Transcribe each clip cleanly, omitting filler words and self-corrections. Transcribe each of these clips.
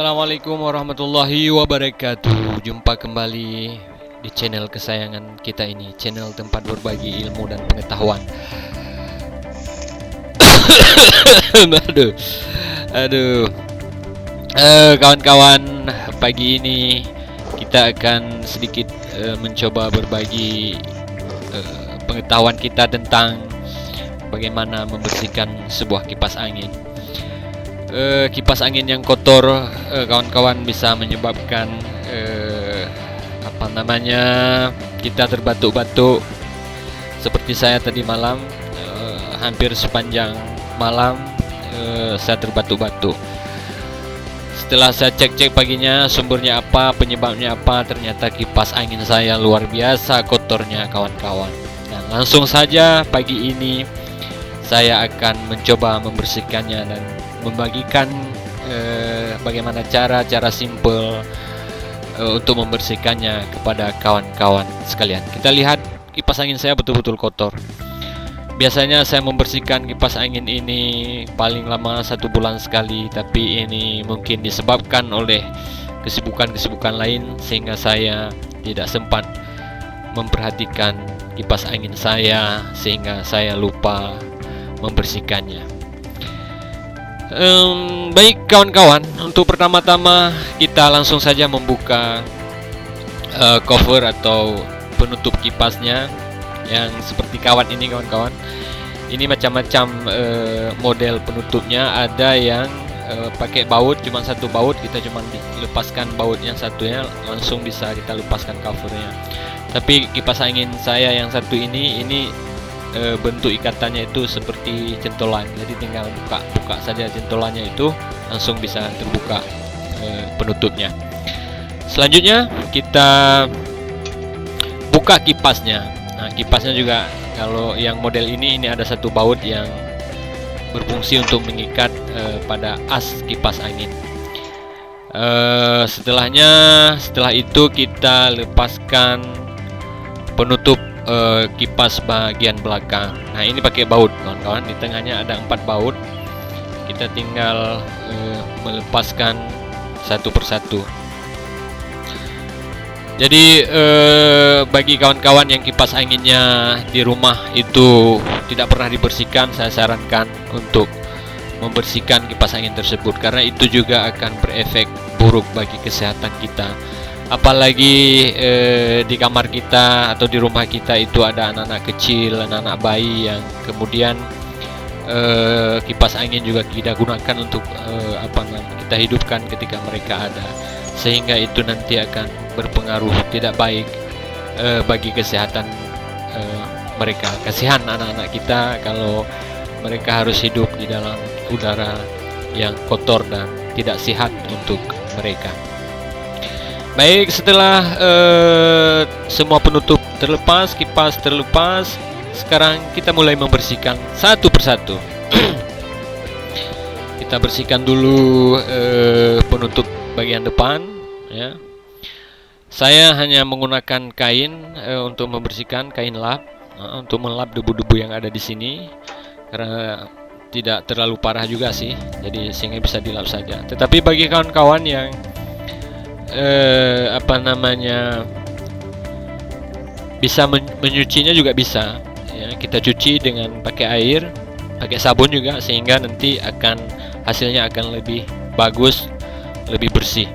Assalamualaikum warahmatullahi wabarakatuh. Jumpa kembali di channel kesayangan kita ini, channel tempat berbagi ilmu dan pengetahuan. aduh, kawan-kawan, pagi ini kita akan sedikit mencoba berbagi pengetahuan kita tentang bagaimana membersihkan sebuah kipas angin. Kipas angin yang kotor, kawan-kawan, bisa menyebabkan kita terbatuk-batuk. Seperti saya tadi malam, hampir sepanjang malam saya terbatuk-batuk. Setelah saya cek-cek paginya, sumbernya apa, penyebabnya apa, ternyata kipas angin saya luar biasa kotornya, kawan-kawan. Dan langsung saja pagi ini saya akan mencoba membersihkannya dan membagikan bagaimana cara simple untuk membersihkannya kepada kawan-kawan sekalian. Kita lihat kipas angin saya betul-betul kotor. Biasanya saya membersihkan kipas angin ini paling lama 1 bulan sekali, tapi ini mungkin disebabkan oleh kesibukan lain sehingga saya tidak sempat memperhatikan kipas angin saya sehingga saya lupa membersihkannya. Baik kawan-kawan, untuk pertama-tama kita langsung saja membuka cover atau penutup kipasnya yang seperti kawat ini, kawan-kawan. Ini macam-macam model penutupnya. Ada yang pakai baut, cuma 1 baut, kita cuma lepaskan baut yang satunya, langsung bisa kita lepaskan covernya. Tapi kipas angin saya yang satu ini bentuk ikatannya itu seperti centolan, jadi tinggal buka saja centolannya, itu langsung bisa terbuka penutupnya. Selanjutnya kita buka kipasnya. Nah, kipasnya juga kalau yang model ini ada 1 baut yang berfungsi untuk mengikat pada as kipas angin. Setelah itu kita lepaskan penutup kipas bagian belakang. Nah, ini pakai baut, kawan-kawan. Di tengahnya ada 4 baut. Kita tinggal melepaskan satu persatu. Jadi bagi kawan-kawan yang kipas anginnya di rumah itu tidak pernah dibersihkan, saya sarankan untuk membersihkan kipas angin tersebut, karena itu juga akan berefek buruk bagi kesehatan kita. Apalagi di kamar kita atau di rumah kita itu ada anak-anak kecil, anak-anak bayi yang kemudian kipas angin juga kita gunakan untuk kita hidupkan ketika mereka ada, sehingga itu nanti akan berpengaruh tidak baik bagi kesehatan mereka. Kasihan anak-anak kita kalau mereka harus hidup di dalam udara yang kotor dan tidak sehat untuk mereka. Baik, setelah semua penutup terlepas, kipas terlepas, sekarang kita mulai membersihkan satu persatu. Kita bersihkan dulu penutup bagian depan, ya. Saya hanya menggunakan kain untuk membersihkan, kain lap, untuk melap debu-debu yang ada di sini, karena tidak terlalu parah juga sih, jadi sehingga bisa dilap saja. Tetapi bagi kawan-kawan yang bisa menyucinya juga bisa, ya. Kita cuci dengan pakai air, pakai sabun juga, sehingga nanti hasilnya akan lebih bagus, lebih bersih.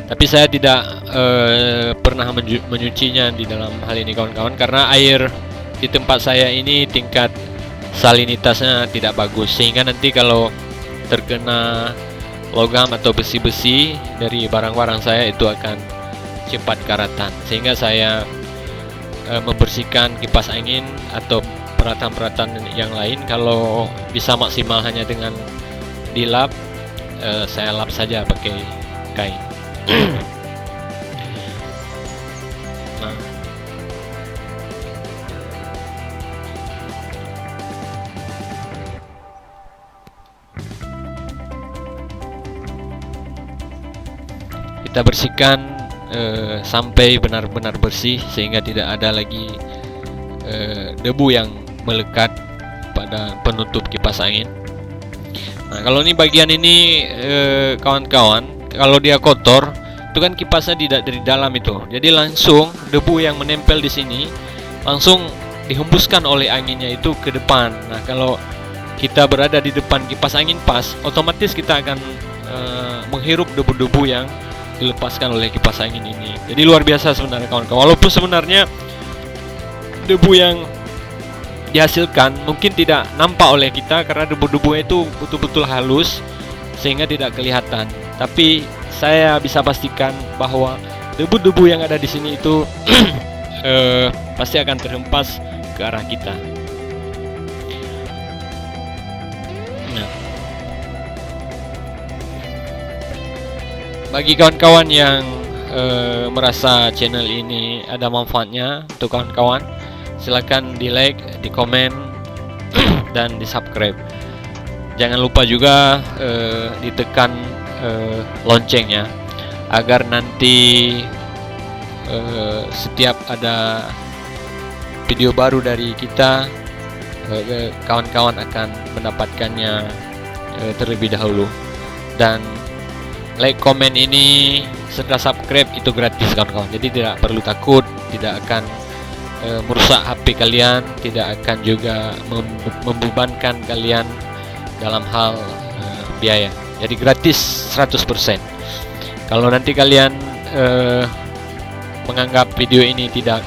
Tapi saya tidak pernah menyucinya di dalam hal ini, kawan-kawan, karena air di tempat saya ini tingkat salinitasnya tidak bagus, sehingga nanti kalau terkena logam atau besi-besi dari barang-barang saya itu akan cepat karatan, sehingga saya membersihkan kipas angin atau peralatan-peralatan yang lain kalau bisa maksimal hanya dengan dilap, saya lap saja pakai kain. Nah, kita bersihkan sampai benar-benar bersih, sehingga tidak ada lagi debu yang melekat pada penutup kipas angin. Nah, kalau ini bagian ini kawan-kawan, kalau dia kotor, itu kan kipasnya tidak dari dalam itu. Jadi langsung debu yang menempel di sini langsung dihembuskan oleh anginnya itu ke depan. Nah, kalau kita berada di depan kipas angin pas, otomatis kita akan menghirup debu-debu yang dilepaskan oleh kipas angin ini. Jadi luar biasa sebenarnya kawan-kawan. Walaupun sebenarnya debu yang dihasilkan mungkin tidak nampak oleh kita karena debu-debunya itu betul-betul halus sehingga tidak kelihatan. Tapi saya bisa pastikan bahwa debu-debu yang ada di sini itu pasti akan terhempas ke arah kita. Nah, bagi kawan-kawan yang merasa channel ini ada manfaatnya untuk kawan-kawan, silakan di like, di komen, dan di subscribe. Jangan lupa juga ditekan loncengnya agar nanti setiap ada video baru dari kita, kawan-kawan akan mendapatkannya terlebih dahulu. Dan like, komen ini serta subscribe itu gratis kawan-kawan. Jadi tidak perlu takut, tidak akan merusak HP kalian, tidak akan juga membebankan kalian dalam hal biaya. Jadi gratis 100%. Kalau nanti kalian menganggap video ini tidak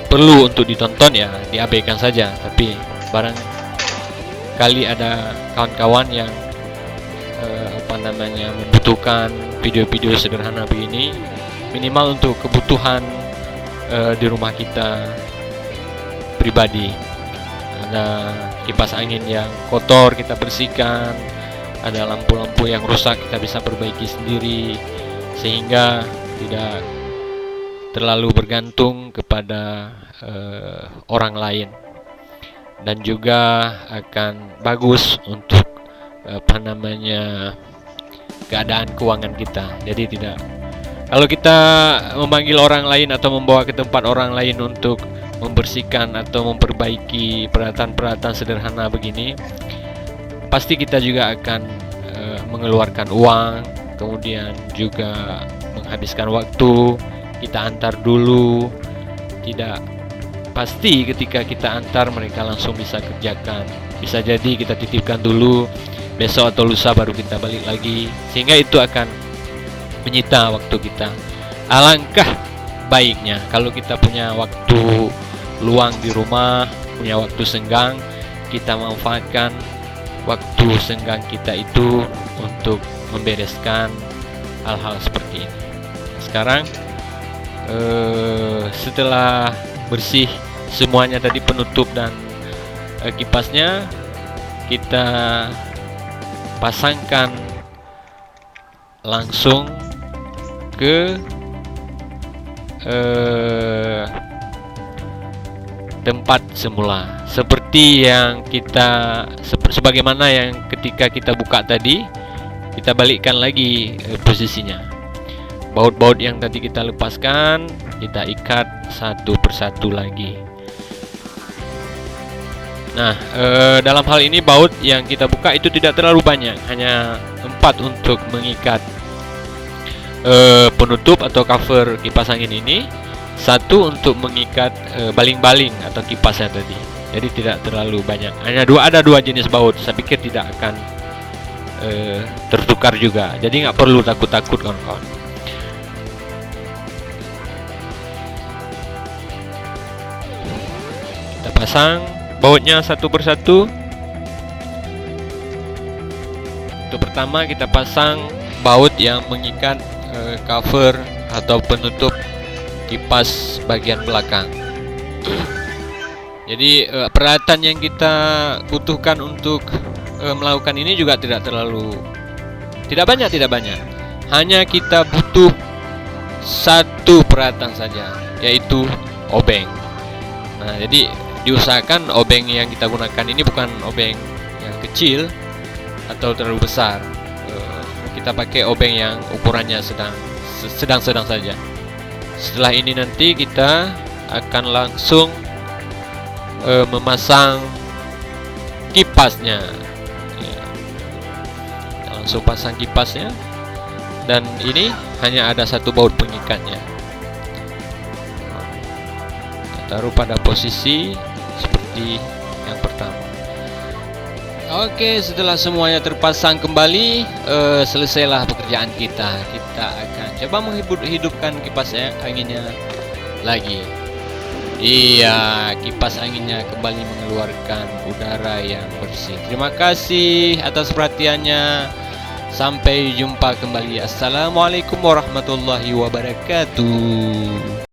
perlu untuk ditonton, ya diabaikan saja. Tapi barangkali ada kawan-kawan yang membutuhkan video-video sederhana begini, minimal untuk kebutuhan di rumah kita pribadi. Ada kipas angin yang kotor kita bersihkan, ada lampu-lampu yang rusak kita bisa perbaiki sendiri, sehingga tidak terlalu bergantung kepada orang lain. Dan juga akan bagus untuk keadaan keuangan kita. Jadi tidak, kalau kita memanggil orang lain atau membawa ke tempat orang lain untuk membersihkan atau memperbaiki peralatan-peralatan sederhana begini, pasti kita juga akan mengeluarkan uang, kemudian juga menghabiskan waktu. Kita antar dulu, tidak pasti ketika kita antar mereka langsung bisa kerjakan. Bisa jadi kita titipkan dulu, besok atau lusa baru kita balik lagi, sehingga itu akan menyita waktu kita. Alangkah baiknya kalau kita punya waktu luang di rumah, punya waktu senggang, kita manfaatkan waktu senggang kita itu untuk membereskan hal-hal seperti ini. Sekarang setelah bersih semuanya tadi, penutup dan kipasnya, kita pasangkan langsung ke tempat semula, seperti yang kita sebagaimana yang ketika kita buka tadi, kita balikkan lagi posisinya. Baut-baut yang tadi kita lepaskan, kita ikat satu persatu lagi. Nah, dalam hal ini baut yang kita buka itu tidak terlalu banyak, hanya 4 untuk mengikat penutup atau cover kipas angin ini, 1 untuk mengikat baling-baling atau kipasnya tadi. Jadi tidak terlalu banyak, hanya ada 2 jenis baut. Saya pikir tidak akan tertukar juga, jadi nggak perlu takut-takut kawan-kawan. Kita pasang bautnya satu persatu. Untuk pertama kita pasang baut yang mengikat cover atau penutup kipas bagian belakang. Jadi peralatan yang kita butuhkan untuk melakukan ini juga tidak banyak. Hanya kita butuh 1 peralatan saja, yaitu obeng. Nah, jadi diusahakan obeng yang kita gunakan ini bukan obeng yang kecil atau terlalu besar. Kita pakai obeng yang ukurannya sedang-sedang saja. Setelah ini nanti kita akan langsung memasang kipasnya. Ya, kita langsung pasang kipasnya, dan ini hanya ada satu baut pengikatnya. Kita taruh pada posisi seperti yang pertama. Oke, setelah semuanya terpasang kembali, selesailah pekerjaan kita. Kita akan coba menghidupkan kipas anginnya lagi. Iya, kipas anginnya kembali mengeluarkan udara yang bersih. Terima kasih atas perhatiannya. Sampai jumpa kembali. Assalamualaikum warahmatullahi wabarakatuh.